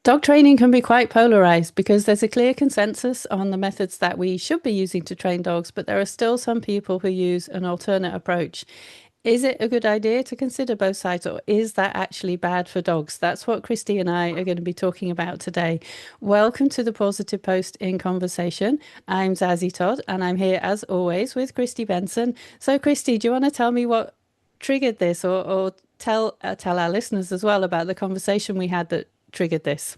Dog training can be quite polarized because there's a clear consensus on the methods that we should be using to train dogs, but there are still some people who use an alternate approach. Is it a good idea to consider both sides, or is that actually bad for dogs? That's what Kristi and I are going to be talking about today. Welcome to the Positive Post in Conversation. I'm Zazie Todd, and I'm here as always with Kristi Benson. So, Kristi, do you want to tell me what triggered this, or tell our listeners as well about the conversation we had that triggered this?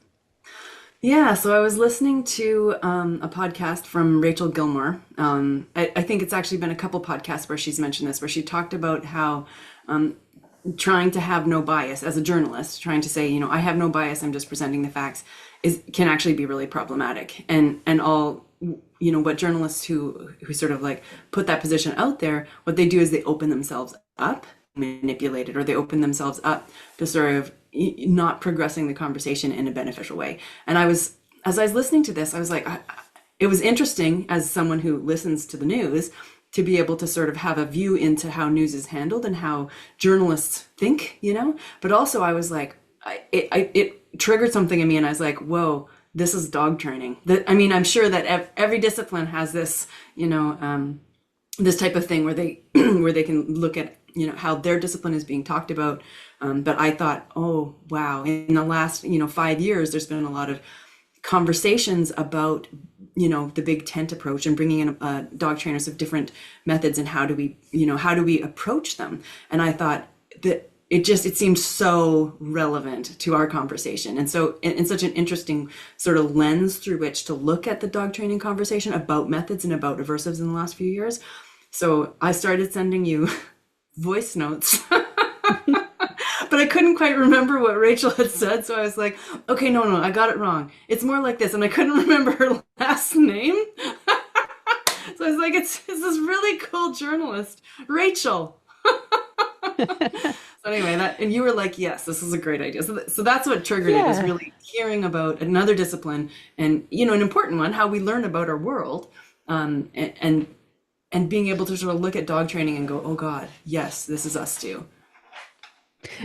Yeah, so I was listening to a podcast from Rachel Gilmore. I think it's actually been a couple podcasts where she's mentioned this, where she talked about how trying to have no bias as a journalist, trying to say, I have no bias, I'm just presenting the facts, can actually be really problematic. And all, what journalists who sort of like put that position out there, what they do is they open themselves up, manipulate it, or they open themselves up to sort of not progressing the conversation in a beneficial way. And as I was listening to this, I was like, it was interesting as someone who listens to the news to be able to sort of have a view into how news is handled and how journalists think, but also I was like, it triggered something in me, and I was like, whoa, this is dog training. I'm sure that every discipline has this, this type of thing where they where they can look at how their discipline is being talked about. But I thought, oh, wow, in the last, 5 years, there's been a lot of conversations about, the big tent approach and bringing in dog trainers of different methods and how do we approach them? And I thought that it seemed so relevant to our conversation. And so in such an interesting sort of lens through which to look at the dog training conversation about methods and about aversives in the last few years. So I started sending you voice notes. But I couldn't quite remember what Rachel had said, so I was like, okay, no, I got it wrong. It's more like this, and I couldn't remember her last name. So I was like, it's this really cool journalist, Rachel. So anyway, and you were like, yes, this is a great idea. So that's what triggered it, was Yeah. really hearing about another discipline and, an important one, how we learn about our world, and being able to sort of look at dog training and go, oh God, yes, this is us too.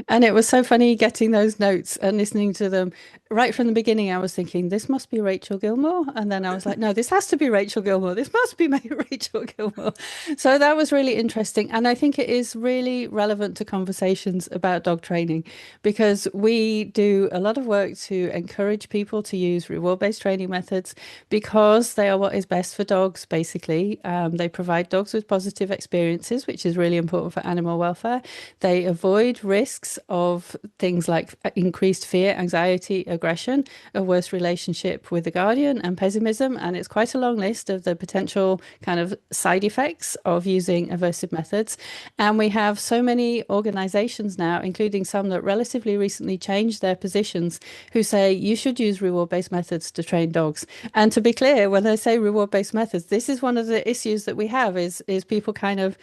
And it was so funny getting those notes and listening to them. Right from the beginning, I was thinking, this must be Rachel Gilmore. And then I was like, no, this has to be Rachel Gilmore. This must be Rachel Gilmore. So that was really interesting. And I think it is really relevant to conversations about dog training because we do a lot of work to encourage people to use reward-based training methods because they are what is best for dogs, basically. They provide dogs with positive experiences, which is really important for animal welfare. They avoid risks of things like increased fear, anxiety, aggression, a worse relationship with the guardian, and pessimism. And it's quite a long list of the potential kind of side effects of using aversive methods. And we have so many organizations now, including some that relatively recently changed their positions, who say you should use reward-based methods to train dogs. And to be clear, when they say reward-based methods, this is one of the issues that we have is people kind of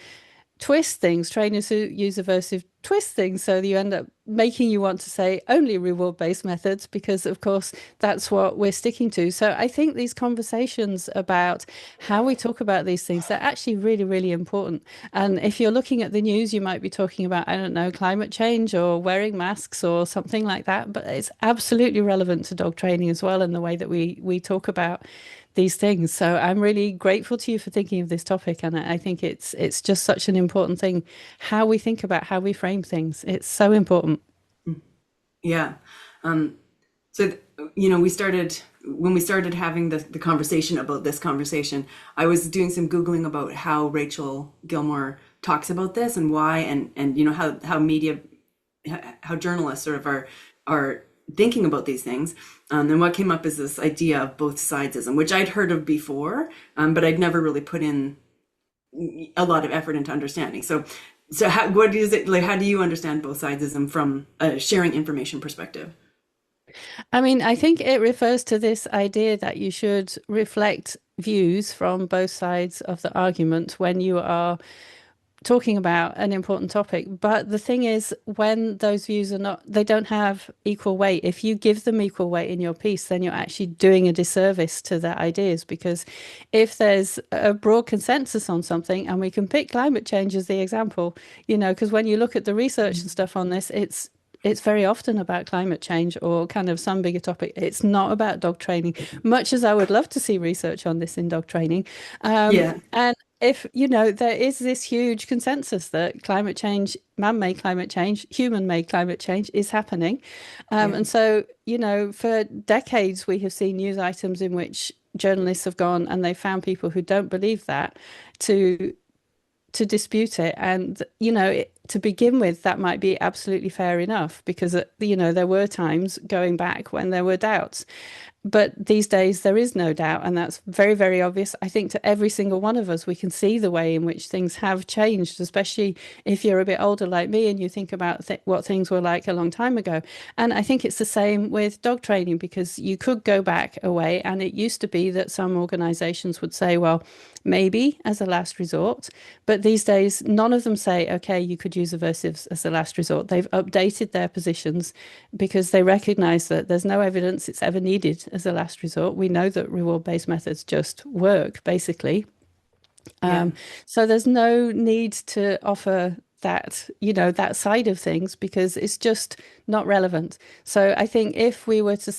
twist things. Trainers who use aversive twist things, so you end up making you want to say only reward-based methods because, of course, that's what we're sticking to. So I think these conversations about how we talk about these things, they're actually really, really important. And if you're looking at the news, you might be talking about, I don't know, climate change or wearing masks or something like that. But it's absolutely relevant to dog training as well, in the way that we talk about these things. So I'm really grateful to you for thinking of this topic, and I think it's just such an important thing, how we think about how we frame things. It's so important. Yeah. Um, so, we started, when we started having the conversation about this conversation, I was doing some Googling about how Rachel Gilmore talks about this and why, and how media, how journalists sort of are thinking about these things. And what came up is this idea of Bothsidesism, which I'd heard of before, but I'd never really put in a lot of effort into understanding. So what is it like? How do you understand Bothsidesism from a sharing information perspective? I mean, I think it refers to this idea that you should reflect views from both sides of the argument when you are talking about an important topic. But the thing is, when those views are not, they don't have equal weight. If you give them equal weight in your piece, then you're actually doing a disservice to their ideas. Because if there's a broad consensus on something, and we can pick climate change as the example, because when you look at the research and stuff on this, it's very often about climate change or kind of some bigger topic. It's not about dog training, much as I would love to see research on this in dog training. Yeah, And if, you know, there is this huge consensus that climate change, man-made climate change, human-made climate change is happening. yeah, And so, you know, for decades, we have seen news items in which journalists have gone and they found people who don't believe that to dispute it. And, you know, to begin with, that might be absolutely fair enough because, you know, there were times going back when there were doubts. But these days, there is no doubt. And that's very, very obvious. I think to every single one of us, we can see the way in which things have changed, especially if you're a bit older like me and you think about what things were like a long time ago. And I think it's the same with dog training because you could go back a way. And it used to be that some organizations would say, well, maybe as a last resort. But these days, none of them say, okay, you could use aversives as a last resort. They've updated their positions because they recognize that there's no evidence it's ever needed as a last resort. We know that reward-based methods just work, basically. yeah, So there's no need to offer that, you know, that side of things because it's just not relevant. So I think if we were to,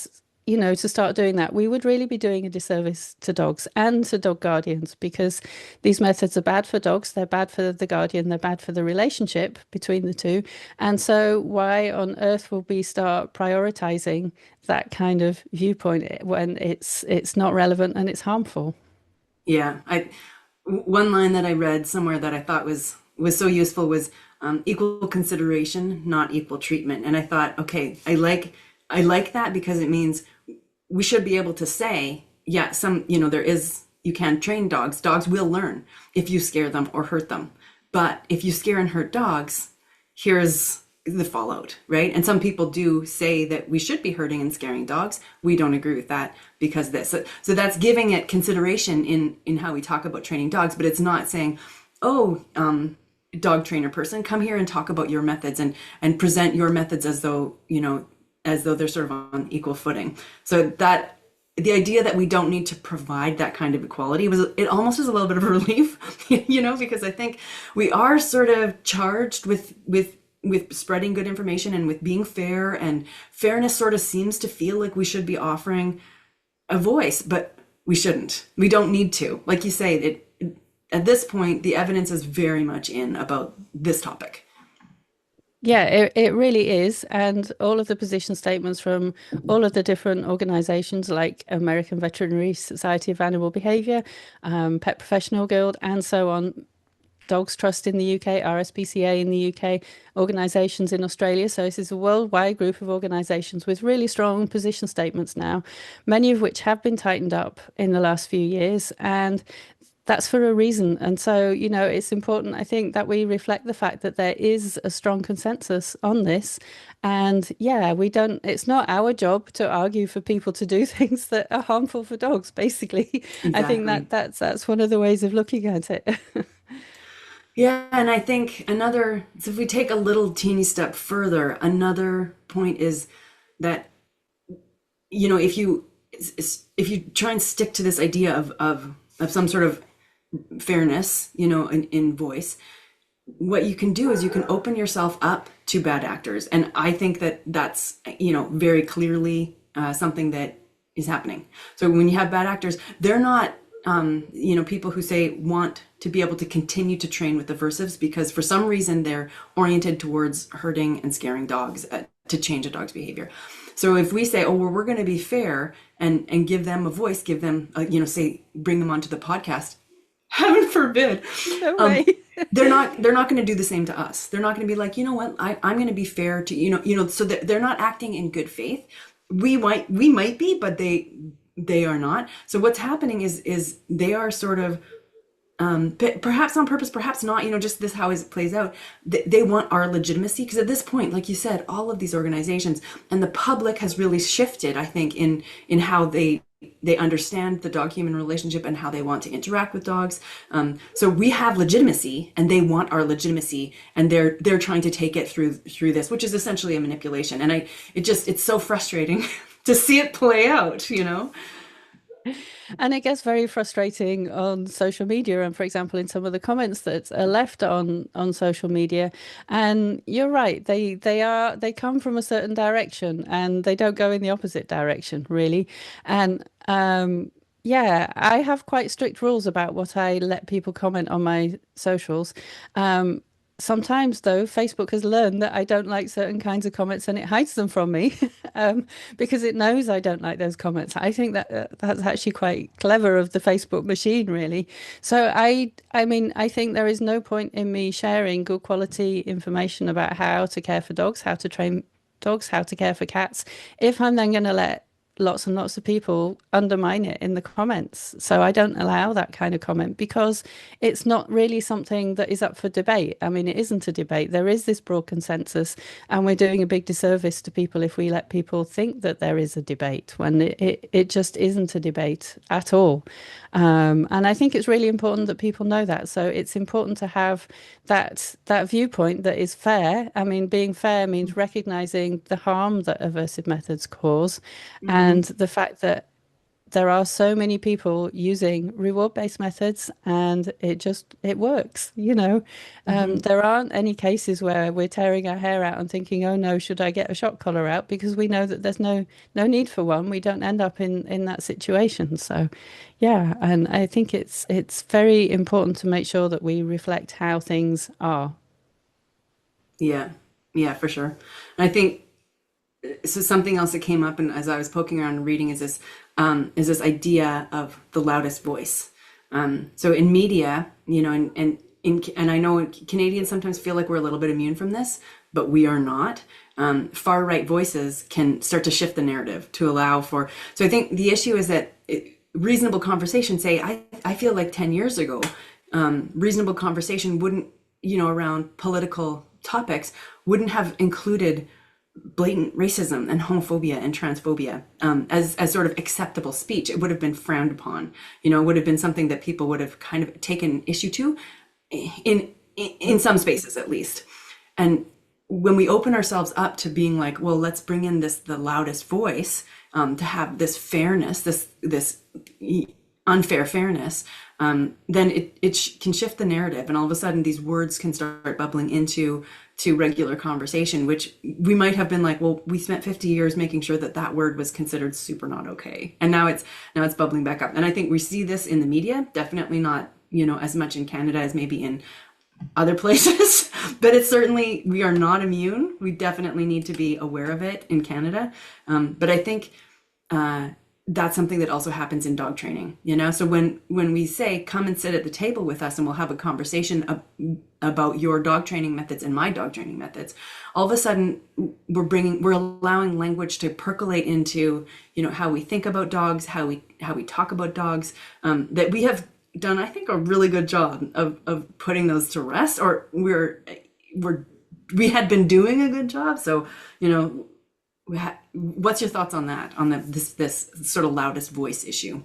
you know, to start doing that, we would really be doing a disservice to dogs and to dog guardians because these methods are bad for dogs, they're bad for the guardian, they're bad for the relationship between the two. And so why on earth will we start prioritizing that kind of viewpoint when it's not relevant and it's harmful? yeah. One line that I read somewhere that I thought was so useful was equal consideration, not equal treatment. And I thought, okay, I like that because it means we should be able to say, yeah, you can train dogs. Dogs will learn if you scare them or hurt them. But if you scare and hurt dogs, here's the fallout, right? And some people do say that we should be hurting and scaring dogs. We don't agree with that because this. So that's giving it consideration in how we talk about training dogs, but it's not saying, oh, dog trainer person, come here and talk about your methods and present your methods as though, you know, as though they're sort of on equal footing. So that the idea that we don't need to provide that kind of equality it almost is a little bit of a relief, you know, because I think we are sort of charged with spreading good information and with being fair, and fairness sort of seems to feel like we should be offering a voice, but we shouldn't. We don't need to. Like you say, at this point, the evidence is very much in about this topic. Yeah, it really is. And all of the position statements from all of the different organizations like American Veterinary Society of Animal Behavior, Pet Professional Guild, and so on, Dogs Trust in the UK, RSPCA in the UK, organizations in Australia. So this is a worldwide group of organizations with really strong position statements now, many of which have been tightened up in the last few years. And that's for a reason. And so, you know, it's important, I think, that we reflect the fact that there is a strong consensus on this. And yeah, it's not our job to argue for people to do things that are harmful for dogs, basically. I think Exactly. that's one of the ways of looking at it. Yeah, and I think so if we take a little teeny step further, another point is that, you know, if you try and stick to this idea of some sort of fairness, you know, in voice, what you can do is you can open yourself up to bad actors. And I think that that's, you know, very clearly something that is happening. So when you have bad actors, they're not, you know, people who say want to be able to continue to train with aversives because for some reason they're oriented towards hurting and scaring dogs to change a dog's behavior. So if we say, oh, well, we're going to be fair and give them a voice, give them, you know, say, bring them onto the podcast, heaven forbid, No way. they're not going to do the same to us. They're not going to be like, you know what, I'm going to be fair to, you know, so they're not acting in good faith. We might be, but they are not. So what's happening is they are sort of, perhaps on purpose, perhaps not, you know, just this how it plays out. They want our legitimacy because at this point, like you said, all of these organizations and the public has really shifted, I think, in how they understand the dog-human relationship and how they want to interact with dogs. So we have legitimacy, and they want our legitimacy, and they're trying to take it through this, which is essentially a manipulation. And it's so frustrating to see it play out, you know. And it gets very frustrating on social media, and for example, in some of the comments that are left on social media. And you're right, they come from a certain direction and they don't go in the opposite direction, really. And yeah, I have quite strict rules about what I let people comment on my socials. Um, Sometimes, though, Facebook has learned that I don't like certain kinds of comments and it hides them from me because it knows I don't like those comments. I think that that's actually quite clever of the Facebook machine, really. So I mean, I think there is no point in me sharing good quality information about how to care for dogs, how to train dogs, how to care for cats, if I'm then going to let lots and lots of people undermine it in the comments. So I don't allow that kind of comment because it's not really something that is up for debate. I mean, it isn't a debate. There is this broad consensus, and we're doing a big disservice to people if we let people think that there is a debate when it just isn't a debate at all. And I think it's really important that people know that. So it's important to have that viewpoint that is fair. I mean, being fair means recognizing the harm that aversive methods cause Hmm. and the fact that there are so many people using reward-based methods and it works, you know. Hmm. There aren't any cases where we're tearing our hair out and thinking, oh no, should I get a shock collar out? Because we know that there's no need for one. We don't end up in that situation. So yeah, and I think it's very important to make sure that we reflect how things are. Yeah, yeah, for sure. And I think so. Something else that came up, and as I was poking around and reading, is this idea of the loudest voice. So in media, you know, and I know Canadians sometimes feel like we're a little bit immune from this, but we are not. Far right voices can start to shift the narrative to allow for. So I think the issue is that reasonable conversation. Say, I feel like 10 years ago, reasonable conversation wouldn't, you know, around political topics wouldn't have included blatant racism and homophobia and transphobia as sort of acceptable speech. It would have been frowned upon. You know, it would have been something that people would have kind of taken issue to in some spaces at least. And when we open ourselves up to being like, well, let's bring in the loudest voice to have this fairness, this unfair fairness, then it can shift the narrative, and all of a sudden these words can start bubbling into regular conversation, which we might have been like, well, we spent 50 years making sure that word was considered super not okay, and now it's bubbling back up. And I think we see this in the media, definitely not, you know, as much in Canada as maybe in other places, but it's certainly, we are not immune. We definitely need to be aware of it in Canada. But I think that's something that also happens in dog training, you know? So when we say, come and sit at the table with us and we'll have a conversation about your dog training methods and my dog training methods, all of a sudden we're allowing language to percolate into, you know, how we think about dogs, how we talk about dogs, that we have done, I think, a really good job of putting those to rest, or we had been doing a good job. So, you know, what's your thoughts on that, on this sort of loudest voice issue?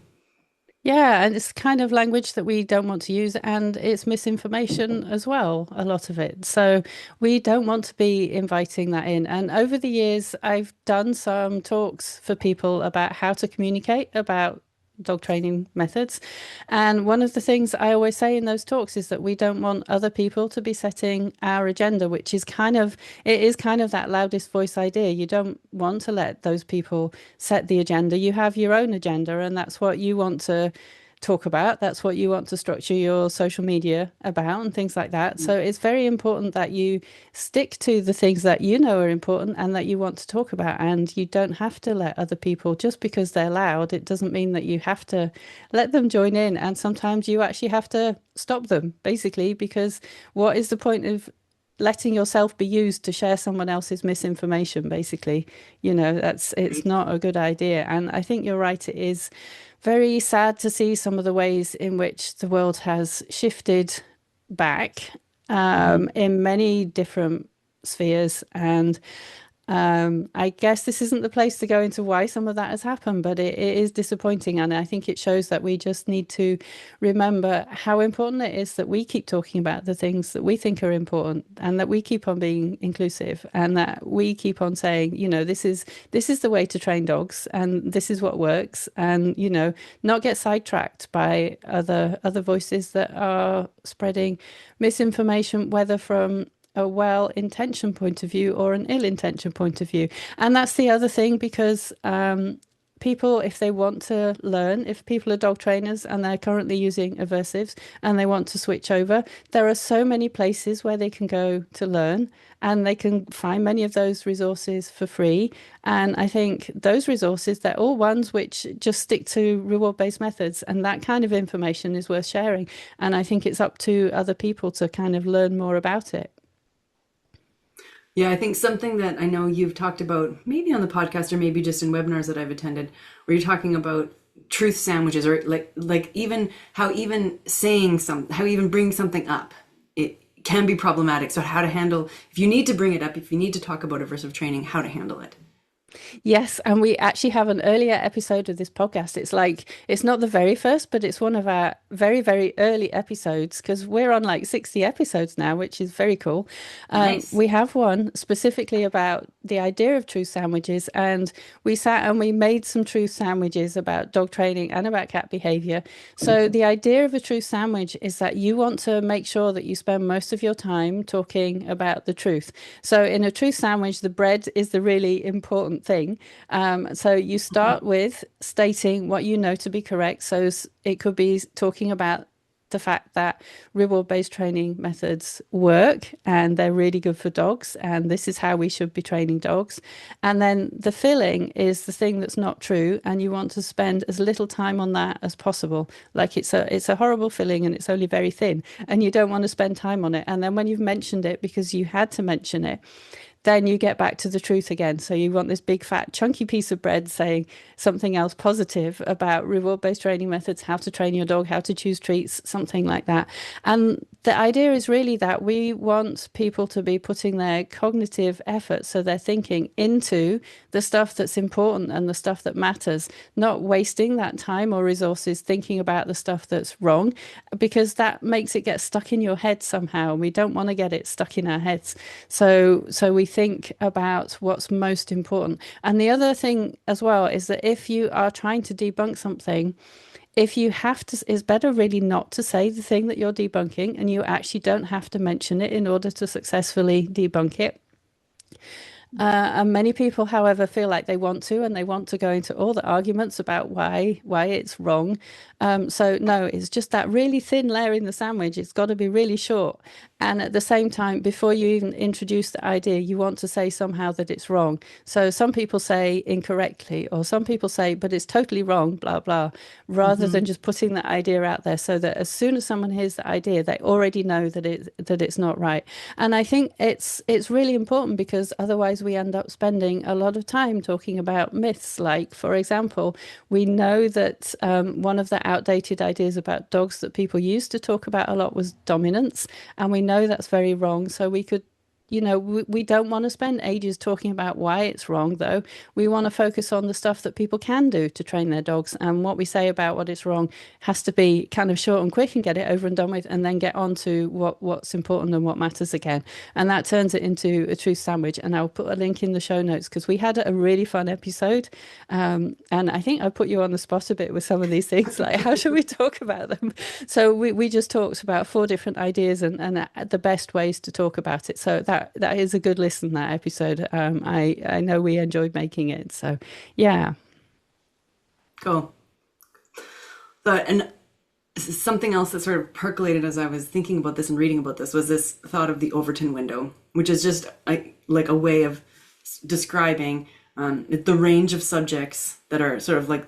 Yeah, and it's kind of language that we don't want to use, and it's misinformation as well, a lot of it. So we don't want to be inviting that in. And over the years, I've done some talks for people about how to communicate about dog training methods. And one of the things I always say in those talks is that we don't want other people to be setting our agenda, which is it is kind of that loudest voice idea. You don't want to let those people set the agenda. You have your own agenda, and that's what you want to talk about. That's what you want to structure your social media about and things like that. So it's very important that you stick to the things that you know are important and that you want to talk about. And you don't have to let other people, just because they're loud, it doesn't mean that you have to let them join in. And sometimes you actually have to stop them, basically, because what is the point of letting yourself be used to share someone else's misinformation, basically? You know, it's Right. not a good idea. And I think you're right, it is very sad to see some of the ways in which the world has shifted back Hmm. in many different spheres. And I guess this isn't the place to go into why some of that has happened, but it is disappointing. And I think it shows that we just need to remember how important it is that we keep talking about the things that we think are important and that we keep on being inclusive and that we keep on saying, this is the way to train dogs and this is what works. And, not get sidetracked by other voices that are spreading misinformation, whether from a well-intentioned point of view or an ill-intentioned point of view. And that's the other thing, because people, if they want to learn, if people are dog trainers and they're currently using aversives and they want to switch over, there are so many places where they can go to learn, and they can find many of those resources for free. And I think those resources, they're all ones which just stick to reward-based methods, and that kind of information is worth sharing. And I think it's up to other people to kind of learn more about it. Yeah, I think something that I know you've talked about, maybe on the podcast or maybe just in webinars that I've attended, where you're talking about truth sandwiches, or like even how even saying how even bring something up, it can be problematic. So how to handle, if you need to bring it up, if you need to talk about aversive training, how to handle it. Yes, and we actually have an earlier episode of this podcast. It's not the very first, but it's one of our very, very early episodes, because we're on like 60 episodes now, which is very cool. Nice. We have one specifically about the idea of truth sandwiches, and we sat and we made some truth sandwiches about dog training and about cat behavior. So the idea of a truth sandwich is that you want to make sure that you spend most of your time talking about the truth. So in a truth sandwich, the bread is the really important thing. So you start with stating what you know to be correct. So it could be talking about the fact that reward-based training methods work and they're really good for dogs, and this is how we should be training dogs. And then the filling is the thing that's not true, and you want to spend as little time on that as possible. Like it's a horrible filling and it's only very thin, and you don't want to spend time on it. And then when you've mentioned it because you had to mention it, then you get back to the truth again. So you want this big, fat, chunky piece of bread saying something else positive about reward-based training methods, how to train your dog, how to choose treats, something like that. And the idea is really that we want people to be putting their cognitive effort, so their thinking, into the stuff that's important and the stuff that matters, not wasting that time or resources thinking about the stuff that's wrong, because that makes it get stuck in your head somehow. We don't want to get it stuck in our heads. So we think about what's most important. And the other thing as well is that if you are trying to debunk something, if you have to, it's better really not to say the thing that you're debunking, and you actually don't have to mention it in order to successfully debunk it. And many people, however, feel like they want to, and they want to go into all the arguments about why it's wrong. So no, it's just that really thin layer in the sandwich. It's got to be really short. And at the same time, before you even introduce the idea, you want to say somehow that it's wrong. So some people say incorrectly, or some people say, but it's totally wrong, blah, blah, rather than just putting that idea out there, so that as soon as someone hears the idea, they already know that it's not right. And I think it's really important, because otherwise we end up spending a lot of time talking about myths. Like, for example, we know that one of the outdated ideas about dogs that people used to talk about a lot was dominance, and we know that's very wrong. So we could, we don't want to spend ages talking about why it's wrong, though. We want to focus on the stuff that people can do to train their dogs. And what we say about what is wrong has to be kind of short and quick and get it over and done with, and then get on to what's important and what matters again. And that turns it into a truth sandwich. And I'll put a link in the show notes, because we had a really fun episode. And I think I put you on the spot a bit with some of these things, like how should we talk about them? So we just talked about 4 different ideas and the best ways to talk about it. So that is a good listen, that episode. I know we enjoyed making it. So yeah. Cool. And something else that sort of percolated as I was thinking about this and reading about this was this thought of the Overton window, which is just like a way of describing the range of subjects that are sort of like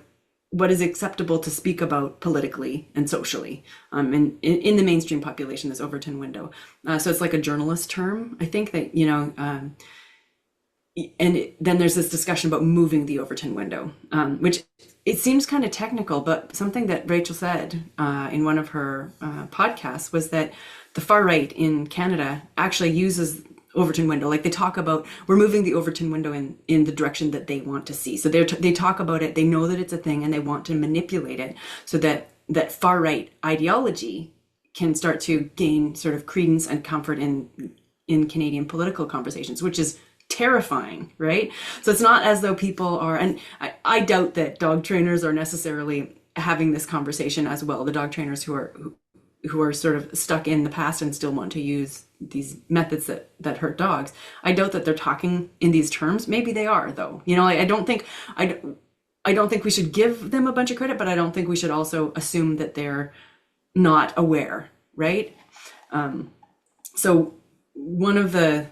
what is acceptable to speak about politically and socially in the mainstream population, this Overton window. So it's like a journalist term, I think, that, then there's this discussion about moving the Overton window, which it seems kind of technical, but something that Rachel said in one of her podcasts was that the far right in Canada actually uses Overton window. Like they talk about, we're moving the Overton window in the direction that they want to see. So they talk about it, they know that it's a thing, and they want to manipulate it so that far right ideology can start to gain sort of credence and comfort in Canadian political conversations, which is terrifying, right? So it's not as though people are, and I doubt that dog trainers are necessarily having this conversation as well. The dog trainers who are sort of stuck in the past and still want to use these methods that hurt dogs. I doubt that they're talking in these terms. Maybe they are, though. You know, I don't think we should give them a bunch of credit, but I don't think we should also assume that they're not aware, right? So one of the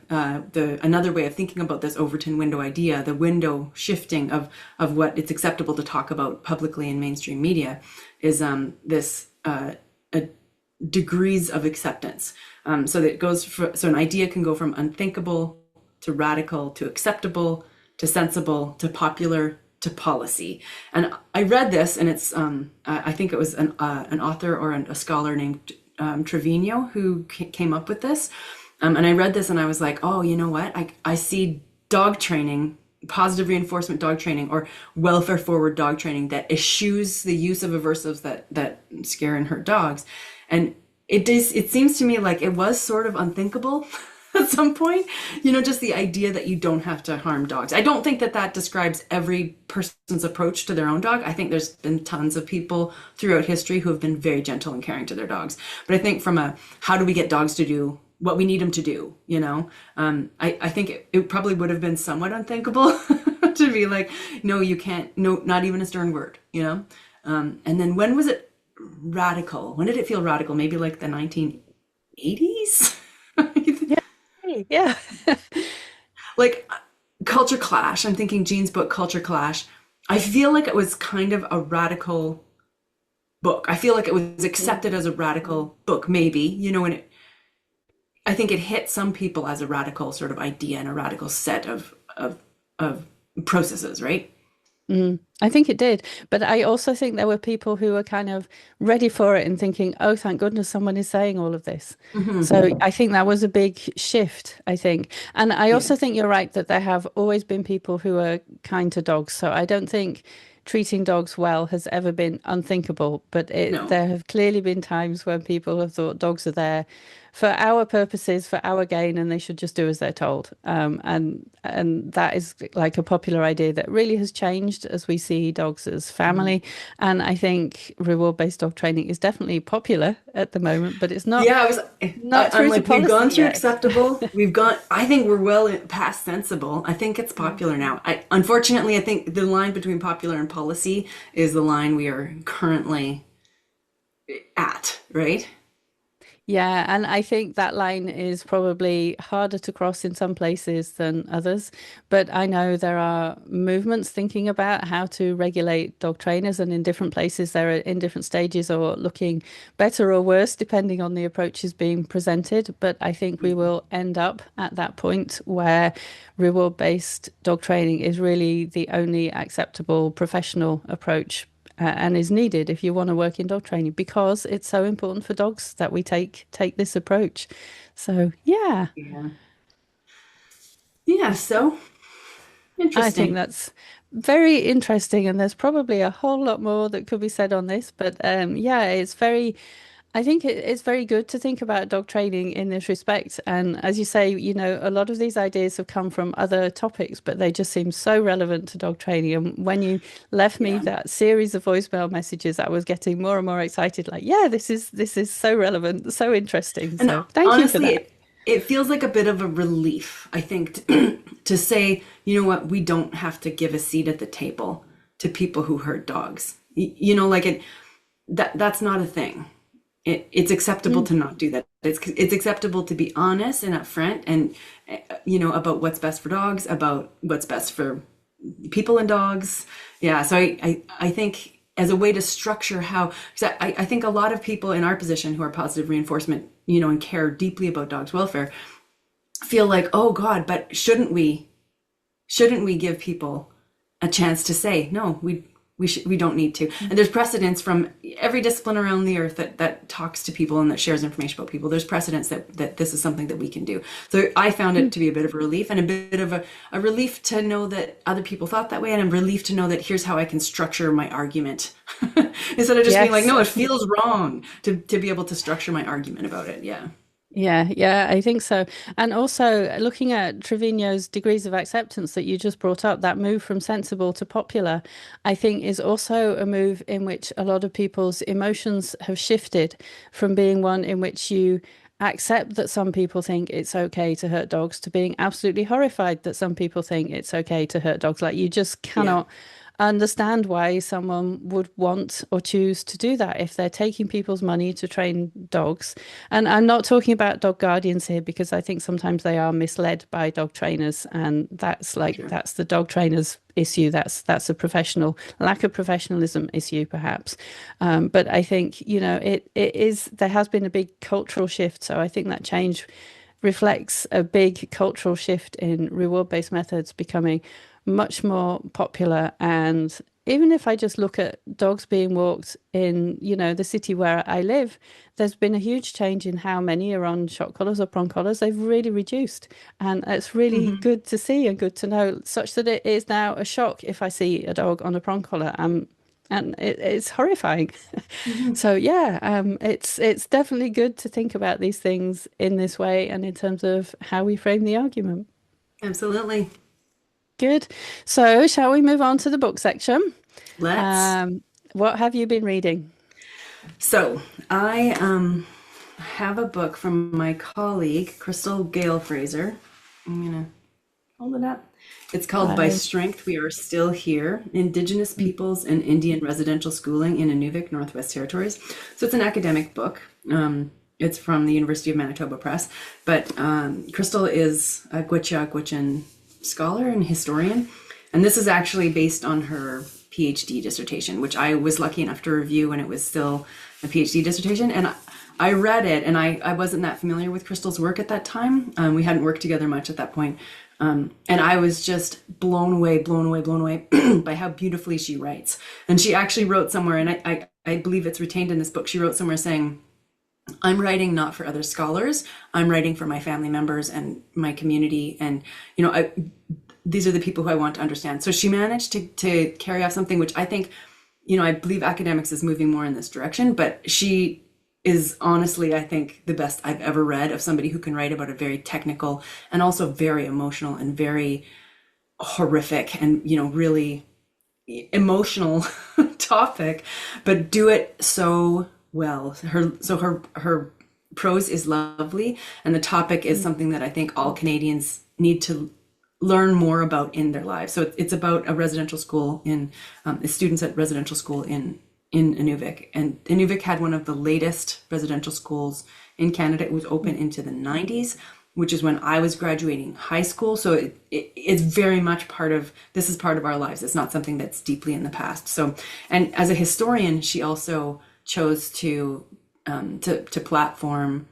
another way of thinking about this Overton window idea, the window shifting of what it's acceptable to talk about publicly in mainstream media, is this degrees of acceptance. So that it goes so an idea can go from unthinkable to radical to acceptable to sensible to popular to policy. And I read this, and it's I think it was an author or a scholar named Treviño who came up with this. And I read this and I was like, oh, you know what? I see dog training, positive reinforcement dog training, or welfare forward dog training that eschews the use of aversives that scare and hurt dogs. And it seems to me like it was sort of unthinkable at some point, you know, just the idea that you don't have to harm dogs. I don't think that describes every person's approach to their own dog. I think there's been tons of people throughout history who have been very gentle and caring to their dogs. But I think from how do we get dogs to do what we need them to do, you know, I think it probably would have been somewhat unthinkable to be like, no, you can't, no, not even a stern word, you know. And then when was it radical? When did it feel radical? Maybe like the 1980s? Yeah. Like Culture Clash. I'm thinking Jean's book, Culture Clash. I feel like it was kind of a radical book. I feel like it was accepted as a radical book, maybe, you know, and I think it hit some people as a radical sort of idea and a radical set of processes, right? I think it did. But I also think there were people who were kind of ready for it and thinking, oh, thank goodness someone is saying all of this. So I think that was a big shift, I think. And I also think you're right that there have always been people who are kind to dogs. So I don't think treating dogs well has ever been unthinkable. But No. there have clearly been times when people have thought dogs are there for our purposes, for our gain, and they should just do as they're told. And that is like a popular idea that really has changed as we see dogs as family. And I think reward-based dog training is definitely popular at the moment, but it's not. Yeah, not I'm through to like, we've gone policy through yet. acceptable. I think we're well past sensible. I think it's popular now. Unfortunately, I think the line between popular and policy is the line we are currently at, right? Yeah, and I think that line is probably harder to cross in some places than others. But I know there are movements thinking about how to regulate dog trainers, and in different places they're in different stages or looking better or worse depending on the approaches being presented. But I think we will end up at that point where reward-based dog training is really the only acceptable professional approach, and is needed if you want to work in dog training, because it's so important for dogs that we take this approach. So yeah, Yeah. Yeah, so I think interesting. that's very interesting, and there's probably a whole lot more that could be said on this. But yeah, I think it's very good to think about dog training in this respect. And as you say, you know, a lot of these ideas have come from other topics, but they just seem so relevant to dog training. And when you left me Yeah. that series of voicemail messages, I was getting more and more excited. Like, yeah, this is so relevant, so interesting. And So thank you for honestly, that. it feels like a bit of a relief, I think, to say, you know what, we don't have to give a seat at the table to people who hurt dogs. You know, like that's not a thing. It's acceptable to not do that. It's acceptable to be honest and upfront, and you know, about what's best for dogs, about what's best for people and dogs. Yeah. So I think as a way to structure how, because I think a lot of people in our position who are positive reinforcement, you know, and care deeply about dogs' welfare, feel like, oh God, but shouldn't we give people a chance to say, no, we don't need to. And there's precedents from every discipline around the earth that talks to people and that shares information about people. There's precedents that this is something that we can do. So I found it to be a bit of a relief, and a bit of a relief to know that other people thought that way, and a relief to know that here's how I can structure my argument instead of just being like, Yes. no, it feels wrong, to be able to structure my argument about it. Yeah. Yeah, yeah, I think so. And also looking at Treviño's degrees of acceptance that you just brought up, that move from sensible to popular, I think is also a move in which a lot of people's emotions have shifted from being one in which you accept that some people think it's okay to hurt dogs to being absolutely horrified that some people think it's okay to hurt dogs. Like you just Yeah. cannot understand why someone would want or choose to do that if they're taking people's money to train dogs. And I'm not talking about dog guardians here because I think sometimes they are misled by dog trainers, and Sure. that's the dog trainers issue. That's a professional lack of professionalism issue, perhaps. But I think, it is there has been a big cultural shift. So I think that change reflects a big cultural shift in reward-based methods becoming much more popular. And even if I just look at dogs being walked in, the city where I live, there's been a huge change in how many are on shock collars or prong collars. They've really reduced. And it's really Hmm. good to see and good to know, such that it is now a shock if I see a dog on a prong collar. And it's horrifying. Hmm. So yeah, it's definitely good to think about these things in this way and in terms of how we frame the argument. Absolutely. Good. So shall we move on to the book section? Let's. Um, what have you been reading? So I have a book from my colleague, Crystal Gale Fraser. I'm gonna hold it up. It's called By I Strength We Are Still Here: Indigenous Peoples and Indian Residential Schooling in Inuvik, Northwest Territories. So it's an academic book. It's from the University of Manitoba Press. But Crystal is a Gwich'in scholar and historian. And this is actually based on her PhD dissertation, which I was lucky enough to review when it was still a PhD dissertation. And I read it, and I wasn't that familiar with Crystal's work at that time. We hadn't worked together much at that point. And I was just blown away, blown away, blown away by how beautifully she writes. And she actually wrote somewhere, and I believe it's retained in this book, she wrote somewhere saying, I'm writing not for other scholars. I'm writing for my family members and my community. And, these are the people who I want to understand. So she managed to carry off something which I think, I believe academics is moving more in this direction, but she is honestly, I think, the best I've ever read of somebody who can write about a very technical and also very emotional and very horrific and, really emotional topic, but do it so well. Her prose is lovely, and the topic is something that I think all Canadians need to learn more about in their lives. So it's about a residential school in students at residential school in Inuvik, and Inuvik had one of the latest residential schools in Canada. It was open into the 90s, which is when I was graduating high school. So it's very much this is part of our lives. It's not something that's deeply in the past. So, and as a historian, she also chose to platform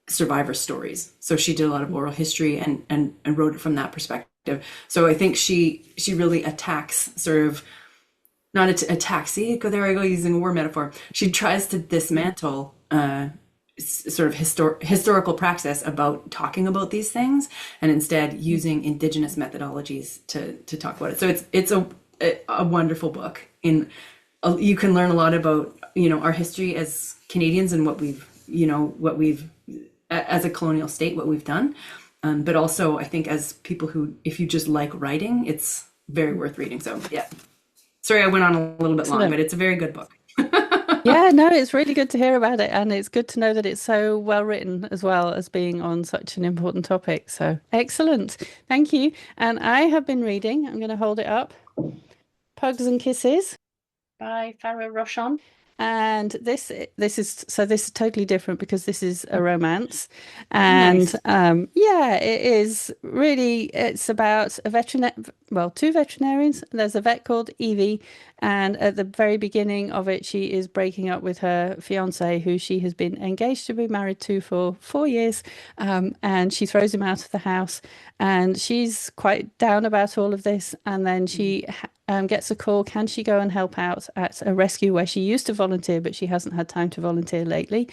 survivor stories. So she did a lot of oral history and wrote it from that perspective. So I think she really attacks sort of not attacks. See, there I go using a war metaphor. She tries to dismantle sort of historical praxis about talking about these things, and instead using indigenous methodologies to talk about it. So it's a wonderful book. You can learn a lot about our history as Canadians and what we've as a colonial state, what we've done. But also, I think as people who, if you just like writing, it's very worth reading. So yeah, sorry I went on a little bit long, but Excellent. it's a very good book. Yeah, no, it's really good to hear about it. And it's good to know that it's so well written as well as being on such an important topic. So excellent. Thank you. And I have been reading, I'm going to hold it up, Pugs and Kisses by Farah Roshon. And this is totally different because this is a romance. Oh, And nice. yeah, it is really it's about two veterinarians. There's a vet called Evie, and at the very beginning of it, she is breaking up with her fiance, who she has been engaged to be married to for 4 years. And she throws him out of the house, and she's quite down about all of this. And then gets a call. Can she go and help out at a rescue where she used to volunteer, but she hasn't had time to volunteer lately?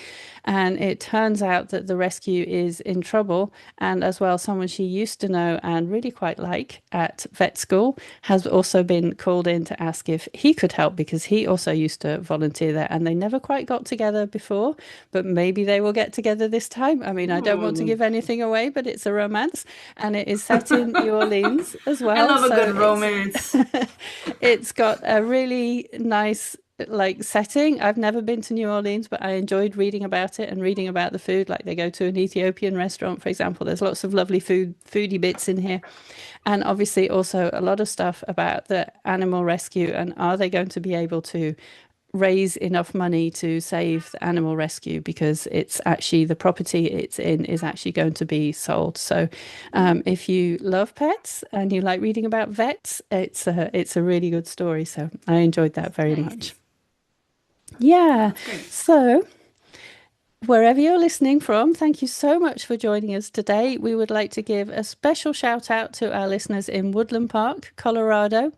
And it turns out that the rescue is in trouble. And as well, someone she used to know and really quite like at vet school has also been called in to ask if he could help because he also used to volunteer there. And they never quite got together before, but maybe they will get together this time. I mean, I don't want to Ooh. give anything away, but it's a romance and it is set in New Orleans as I well. love a So good romance. it's got a really nice like setting. I've never been to New Orleans, but I enjoyed reading about it and reading about the food. Like they go to an Ethiopian restaurant, for example. There's lots of lovely foodie bits in here. And obviously also a lot of stuff about the animal rescue and are they going to be able to raise enough money to save the animal rescue because it's actually the property it's in is actually going to be sold. So if you love pets and you like reading about vets, it's a really good story. So I enjoyed that very much. Nice. Yeah. That's great. So wherever you're listening from, thank you so much for joining us today. We would like to give a special shout out to our listeners in Woodland Park, Colorado.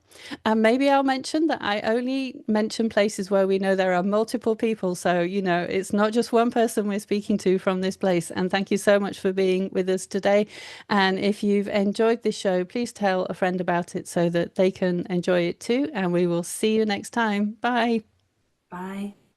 And maybe I'll mention that I only mention places where we know there are multiple people. So, it's not just one person we're speaking to from this place. And thank you so much for being with us today. And if you've enjoyed this show, please tell a friend about it so that they can enjoy it too. And we will see you next time. Bye. Bye.